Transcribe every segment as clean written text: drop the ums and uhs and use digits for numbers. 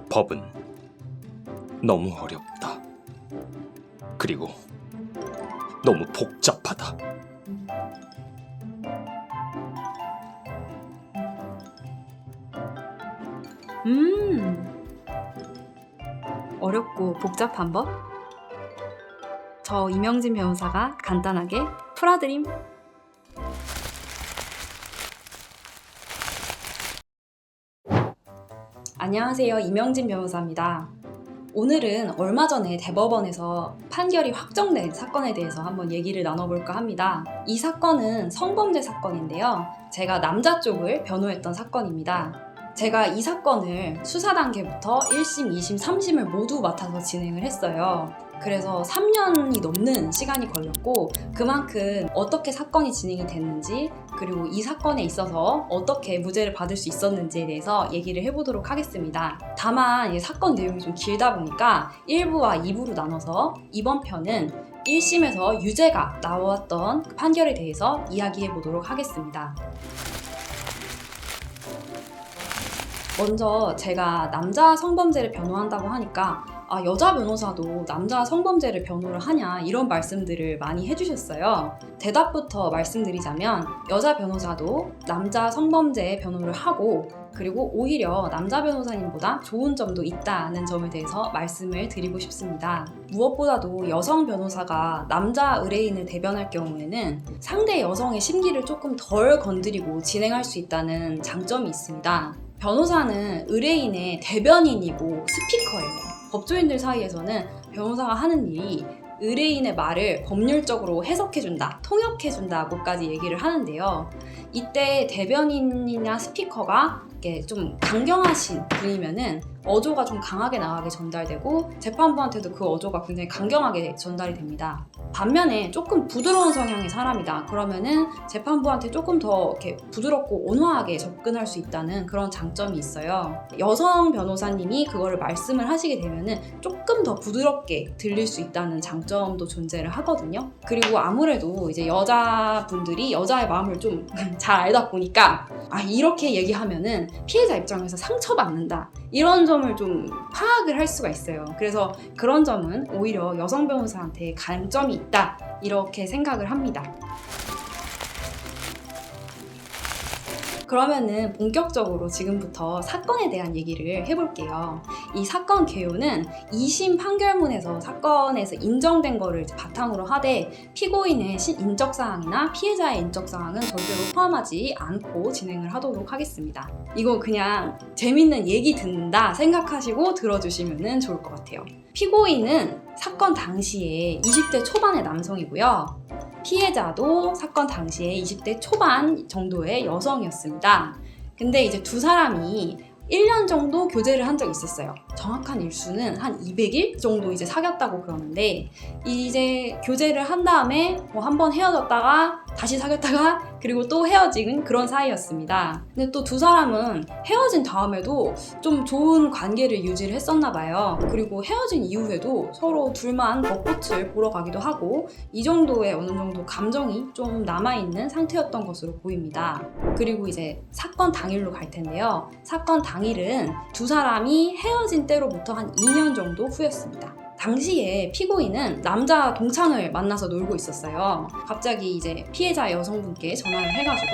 법은 너무 어렵다. 그리고 너무 복잡하다. 어렵고 복잡한 법? 저 이명진 변호사가 간단하게 풀어드림. 안녕하세요, 이명진 변호사입니다. 오늘은 얼마 전에 대법원에서 판결이 확정된 사건에 대해서 한번 얘기를 나눠볼까 합니다. 이 사건은 성범죄 사건인데요. 제가 남자 쪽을 변호했던 사건입니다. 제가 이 사건을 수사 단계부터 1심, 2심, 3심을 모두 맡아서 진행을 했어요. 그래서 3년이 넘는 시간이 걸렸고, 그만큼 어떻게 사건이 진행이 됐는지, 그리고 이 사건에 있어서 어떻게 무죄를 받을 수 있었는지에 대해서 얘기를 해보도록 하겠습니다. 다만 이 사건 내용이 좀 길다 보니까 1부와 2부로 나눠서 이번 편은 1심에서 유죄가 나왔던 판결에 대해서 이야기해 보도록 하겠습니다. 먼저 제가 남자 성범죄를 변호한다고 하니까 여자 변호사도 남자 성범죄를 변호를 하냐 이런 말씀들을 많이 해주셨어요. 대답부터 말씀드리자면 여자 변호사도 남자 성범죄 변호를 하고, 그리고 오히려 남자 변호사님보다 좋은 점도 있다는 점에 대해서 말씀을 드리고 싶습니다. 무엇보다도 여성 변호사가 남자 의뢰인을 대변할 경우에는 상대 여성의 심기를 조금 덜 건드리고 진행할 수 있다는 장점이 있습니다. 변호사는 의뢰인의 대변인이고 스피커예요. 법조인들 사이에서는 변호사가 하는 일이 의뢰인의 말을 법률적으로 해석해준다, 통역해준다고까지 얘기를 하는데요. 이때 대변인이나 스피커가 이렇게 좀 강경하신 분이면은 어조가 좀 강하게 나가게 전달되고, 재판부한테도 그 어조가 굉장히 강경하게 전달이 됩니다. 반면에 조금 부드러운 성향의 사람이다 그러면은 재판부한테 조금 더 이렇게 부드럽고 온화하게 접근할 수 있다는 그런 장점이 있어요. 여성 변호사님이 그거를 말씀을 하시게 되면은 조금 더 부드럽게 들릴 수 있다는 장점도 존재를 하거든요. 그리고 아무래도 이제 여자분들이 여자의 마음을 좀 잘 알다 보니까 이렇게 얘기하면은 피해자 입장에서 상처받는다, 이런 점을 좀 파악을 할 수가 있어요. 그래서 그런 점은 오히려 여성 변호사한테 강점이 있다, 이렇게 생각을 합니다. 그러면은 본격적으로 지금부터 사건에 대한 얘기를 해볼게요. 이 사건 개요는 2심 판결문에서 사건에서 인정된 거를 바탕으로 하되, 피고인의 인적사항이나 피해자의 인적사항은 절대로 포함하지 않고 진행을 하도록 하겠습니다. 이거 그냥 재밌는 얘기 듣는다 생각하시고 들어주시면 좋을 것 같아요. 피고인은 사건 당시에 20대 초반의 남성이고요. 피해자도 사건 당시에 20대 초반 정도의 여성이었습니다. 근데 이제 두 사람이 1년 정도 교제를 한 적이 있었어요. 정확한 일수는 한 200일 정도 이제 사귀었다고 그러는데, 이제 교제를 한 다음에 한번 헤어졌다가 다시 사귀었다가 그리고 또 헤어진 그런 사이였습니다. 근데 또 두 사람은 헤어진 다음에도 좀 좋은 관계를 유지를 했었나 봐요. 그리고 헤어진 이후에도 서로 둘만 벚꽃을 보러 가기도 하고, 이 정도의 어느 정도 감정이 좀 남아있는 상태였던 것으로 보입니다. 그리고 이제 사건 당일로 갈 텐데요. 사건 당일은 두 사람이 헤어진 때로부터 한 2년 정도 후였습니다. 당시에 피고인은 남자 동창을 만나서 놀고 있었어요. 갑자기 이제 피해자 여성분께 전화를 해가지고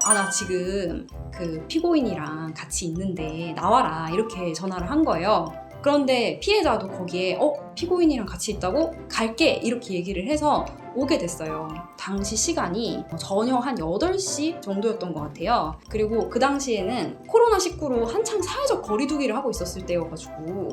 나 지금 그 피고인이랑 같이 있는데 나와라, 이렇게 전화를 한 거예요. 그런데 피해자도 거기에 피고인이랑 같이 있다고? 갈게, 이렇게 얘기를 해서 오게 됐어요. 당시 시간이 저녁 한 8시 정도였던 것 같아요. 그리고 그 당시에는 코로나19로 한창 사회적 거리두기를 하고 있었을 때여가지고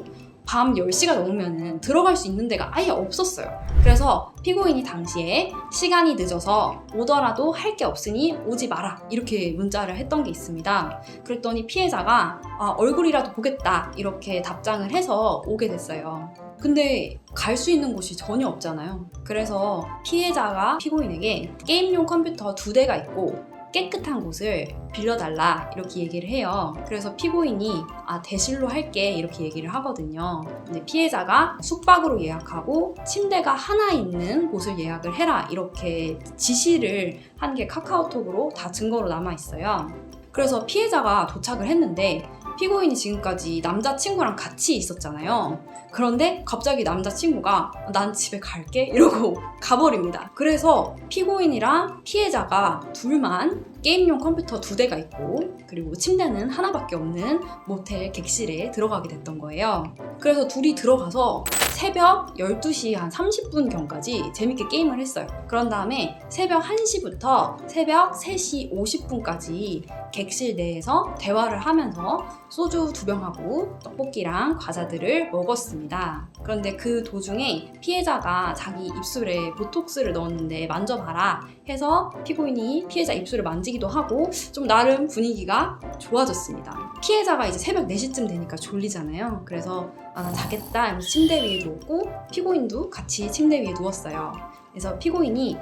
밤 10시가 넘으면 들어갈 수 있는 데가 아예 없었어요. 그래서 피고인이 당시에 시간이 늦어서 오더라도 할 게 없으니 오지 마라, 이렇게 문자를 했던 게 있습니다. 그랬더니 피해자가 얼굴이라도 보겠다, 이렇게 답장을 해서 오게 됐어요. 근데 갈 수 있는 곳이 전혀 없잖아요. 그래서 피해자가 피고인에게 게임용 컴퓨터 2대가 있고 깨끗한 곳을 빌려달라, 이렇게 얘기를 해요. 그래서 피고인이 대실로 할게, 이렇게 얘기를 하거든요. 근데 피해자가 숙박으로 예약하고 침대가 하나 있는 곳을 예약을 해라, 이렇게 지시를 한 게 카카오톡으로 다 증거로 남아있어요. 그래서 피해자가 도착을 했는데 피고인이 지금까지 남자친구랑 같이 있었잖아요. 그런데 갑자기 남자친구가 난 집에 갈게 이러고 가버립니다. 그래서 피고인이랑 피해자가 둘만 게임용 컴퓨터 2대가 있고 그리고 침대는 하나밖에 없는 모텔 객실에 들어가게 됐던 거예요. 그래서 둘이 들어가서 새벽 12시 한 30분경까지 재밌게 게임을 했어요. 그런 다음에 새벽 1시부터 새벽 3시 50분까지 객실 내에서 대화를 하면서 소주 2병하고 떡볶이랑 과자들을 먹었습니다. 그런데 그 도중에 피해자가 자기 입술에 보톡스를 넣었는데 만져봐라 해서 피고인이 피해자 입술을 만지기도 하고 좀 나름 분위기가 좋아졌습니다. 피해자가 이제 새벽 4시쯤 되니까 졸리잖아요. 그래서 난 자겠다 하면서 침대 위에 누웠고 피고인도 같이 침대 위에 누웠어요. 그래서 피고인이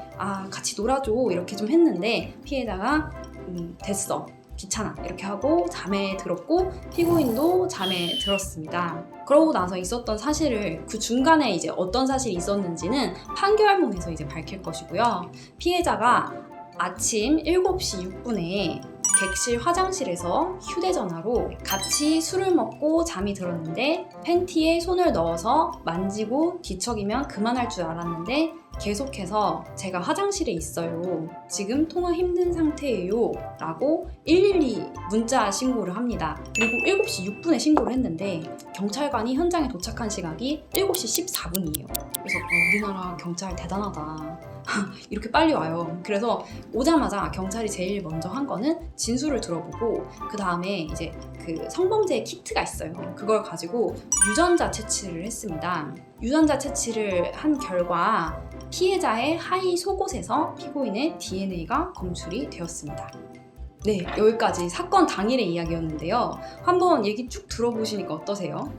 같이 놀아줘 이렇게 좀 했는데 피해자가 됐어 귀찮아 이렇게 하고 잠에 들었고 피고인도 잠에 들었습니다. 그러고 나서 있었던 사실을 그 중간에 이제 어떤 사실이 있었는지는 판결문에서 이제 밝힐 것이고요. 피해자가 아침 7시 6분에 객실 화장실에서 휴대전화로 같이 술을 먹고 잠이 들었는데 팬티에 손을 넣어서 만지고 뒤척이면 그만할 줄 알았는데 계속해서 제가 화장실에 있어요. 지금 통화 힘든 상태예요. 라고 112 문자 신고를 합니다. 그리고 7시 6분에 신고를 했는데 경찰관이 현장에 도착한 시각이 7시 14분이에요. 그래서 우리나라 경찰 대단하다. 이렇게 빨리 와요. 그래서 오자마자 경찰이 제일 먼저 한 거는 진술을 들어보고 그 다음에 이제 그 성범죄 키트가 있어요. 그걸 가지고 유전자 채취를 했습니다. 유전자 채취를 한 결과 피해자의 하의 속옷에서 피고인의 DNA가 검출이 되었습니다. 네, 여기까지 사건 당일의 이야기였는데요. 한번 얘기 쭉 들어보시니까 어떠세요?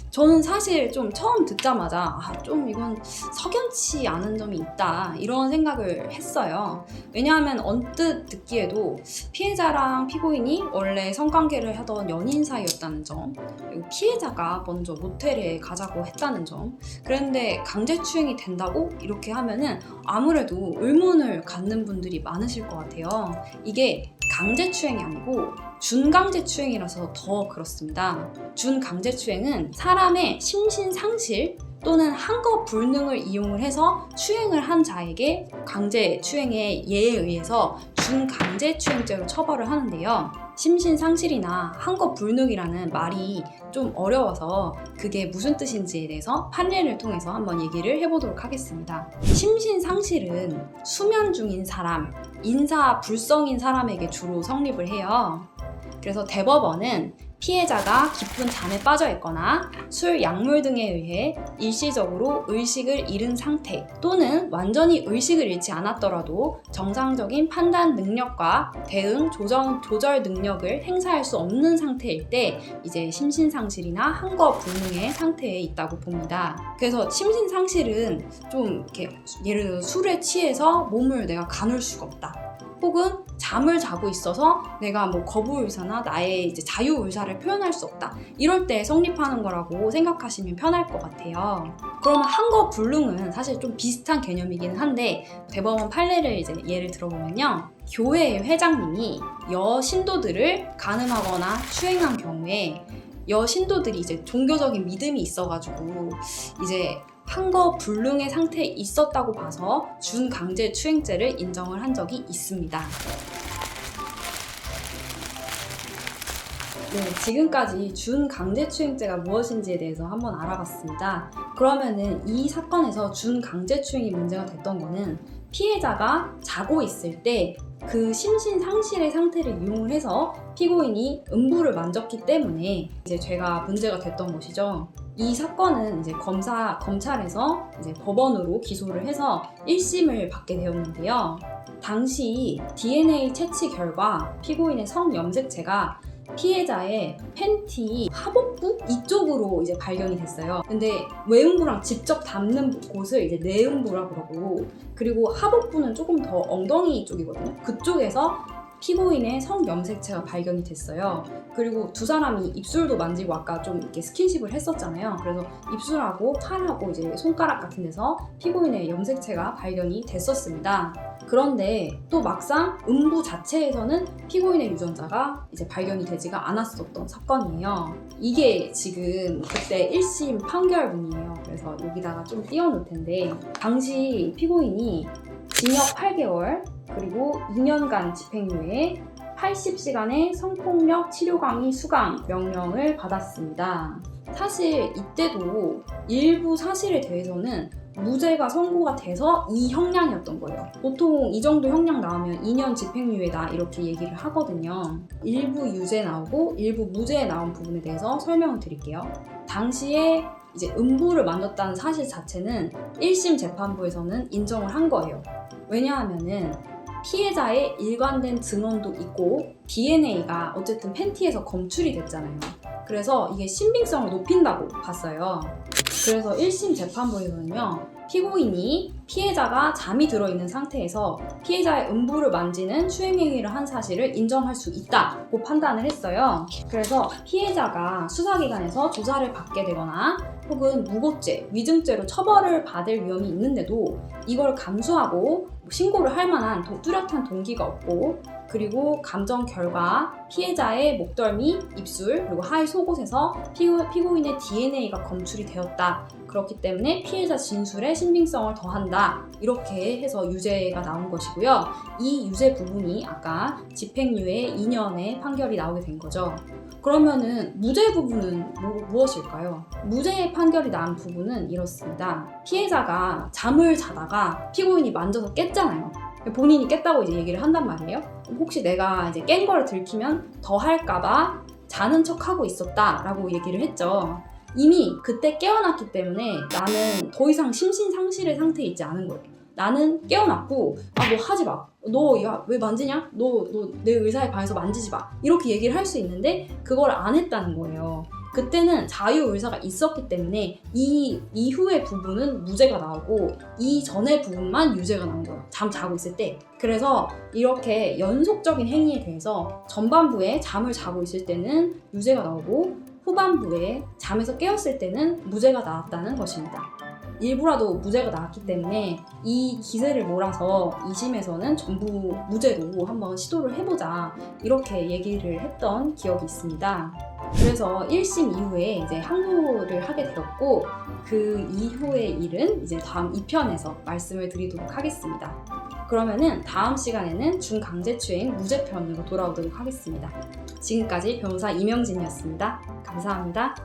저는 사실 좀 처음 듣자마자 좀 이건 석연치 않은 점이 있다 이런 생각을 했어요. 왜냐하면 언뜻 듣기에도 피해자랑 피고인이 원래 성관계를 하던 연인 사이였다는 점, 그리고 피해자가 먼저 모텔에 가자고 했다는 점, 그런데 강제추행이 된다고 이렇게 하면은 아무래도 의문을 갖는 분들이 많으실 것 같아요. 이게 강제추행이 아니고 준강제추행이라서 더 그렇습니다. 준강제추행은 사람의 심신상실 또는 한거 불능을 이용을 해서 추행을 한 자에게 강제추행의 예에 의해서 준강제추행죄로 처벌을 하는데요. 심신상실이나 한거 불능이라는 말이 좀 어려워서 그게 무슨 뜻인지에 대해서 판례를 통해서 한번 얘기를 해보도록 하겠습니다. 심신상실은 수면 중인 사람, 인사불성인 사람에게 주로 성립을 해요. 그래서 대법원은 피해자가 깊은 잠에 빠져 있거나 술, 약물 등에 의해 일시적으로 의식을 잃은 상태 또는 완전히 의식을 잃지 않았더라도 정상적인 판단 능력과 대응, 조절 능력을 행사할 수 없는 상태일 때 이제 심신상실이나 한거 불능의 상태에 있다고 봅니다. 그래서 심신상실은 좀 이렇게 예를 들어 술에 취해서 몸을 내가 가눌 수가 없다. 혹은 잠을 자고 있어서 내가 뭐 거부의사나 나의 이제 자유의사를 표현할 수 없다. 이럴 때 성립하는 거라고 생각하시면 편할 것 같아요. 그러면 한거 불능은 사실 좀 비슷한 개념이기는 한데 대법원 판례를 이제 예를 들어보면요. 교회 회장님이 여신도들을 간음하거나 추행한 경우에 여신도들이 이제 종교적인 믿음이 있어가지고 이제 한거 불능의 상태에 있었다고 봐서 준강제추행죄를 인정을 한 적이 있습니다. 네, 지금까지 준강제추행죄가 무엇인지에 대해서 한번 알아봤습니다. 그러면은 이 사건에서 준강제추행이 문제가 됐던 거는 피해자가 자고 있을 때 그 심신상실의 상태를 이용을 해서 피고인이 음부를 만졌기 때문에 이제 죄가 문제가 됐던 것이죠. 이 사건은 이제 검찰에서 이제 법원으로 기소를 해서 1심을 받게 되었는데요. 당시 DNA 채취 결과 피고인의 성염색체가 피해자의 팬티 하복부 이쪽으로 이제 발견이 됐어요. 근데 외음부랑 직접 닿는 곳을 이제 내음부라고 그러고, 그리고 하복부는 조금 더 엉덩이 쪽이거든요. 그쪽에서 피고인의 성염색체가 발견이 됐어요. 그리고 두 사람이 입술도 만지고 아까 좀 이렇게 스킨십을 했었잖아요. 그래서 입술하고 팔하고 이제 손가락 같은 데서 피고인의 염색체가 발견이 됐었습니다. 그런데 또 막상 음부 자체에서는 피고인의 유전자가 이제 발견이 되지가 않았었던 사건이에요. 이게 지금 그때 1심 판결문이에요. 그래서 여기다가 좀 띄워놓을 텐데 당시 피고인이 징역 8개월 그리고 2년간 집행유예 80시간의 성폭력 치료 강의 수강 명령을 받았습니다. 사실 이때도 일부 사실에 대해서는 무죄가 선고가 돼서 이 형량이었던 거예요. 보통 이 정도 형량 나오면 2년 집행유예다 이렇게 얘기를 하거든요. 일부 유죄 나오고 일부 무죄 나온 부분에 대해서 설명을 드릴게요. 당시에 이제 음부를 만졌다는 사실 자체는 1심 재판부에서는 인정을 한 거예요. 왜냐하면은 피해자의 일관된 증언도 있고 DNA가 어쨌든 팬티에서 검출이 됐잖아요. 그래서 이게 신빙성을 높인다고 봤어요. 그래서 1심 재판부에서는요, 피고인이 피해자가 잠이 들어있는 상태에서 피해자의 음부를 만지는 추행행위를 한 사실을 인정할 수 있다고 판단을 했어요. 그래서 피해자가 수사기관에서 조사를 받게 되거나 혹은 무고죄, 위증죄로 처벌을 받을 위험이 있는데도 이걸 감수하고 신고를 할 만한 뚜렷한 동기가 없고 그리고 감정 결과 피해자의 목덜미, 입술, 그리고 하의 속옷에서 피고인의 DNA가 검출이 되었다. 그렇기 때문에 피해자 진술에 신빙성을 더한다. 이렇게 해서 유죄가 나온 것이고요. 이 유죄 부분이 아까 집행유예 2년의 판결이 나오게 된 거죠. 그러면은 무죄 부분은 무엇일까요? 무죄의 판결이 난 부분은 이렇습니다. 피해자가 잠을 자다가 피고인이 만져서 깼잖아요. 본인이 깼다고 이제 얘기를 한단 말이에요. 혹시 내가 이제 깬 거를 들키면 더 할까봐 자는 척하고 있었다라고 얘기를 했죠. 이미 그때 깨어났기 때문에 나는 더 이상 심신상실의 상태에 있지 않은 거예요. 나는 깨어났고 너 하지 마. 너 왜 만지냐? 너 내 의사의 방에서 만지지 마. 이렇게 얘기를 할 수 있는데 그걸 안 했다는 거예요. 그때는 자유의사가 있었기 때문에 이 이후의 부분은 무죄가 나오고 이 전의 부분만 유죄가 나온 거예요. 잠 자고 있을 때. 그래서 이렇게 연속적인 행위에 대해서 전반부에 잠을 자고 있을 때는 유죄가 나오고 후반부에 잠에서 깨었을 때는 무죄가 나왔다는 것입니다. 일부라도 무죄가 나왔기 때문에 이 기세를 몰아서 2심에서는 전부 무죄로 한번 시도를 해보자 이렇게 얘기를 했던 기억이 있습니다. 그래서 1심 이후에 이제 항소를 하게 되었고 그 이후의 일은 이제 다음 2편에서 말씀을 드리도록 하겠습니다. 그러면은 다음 시간에는 중강제추행 무죄편으로 돌아오도록 하겠습니다. 지금까지 변호사 이명진이었습니다. 감사합니다.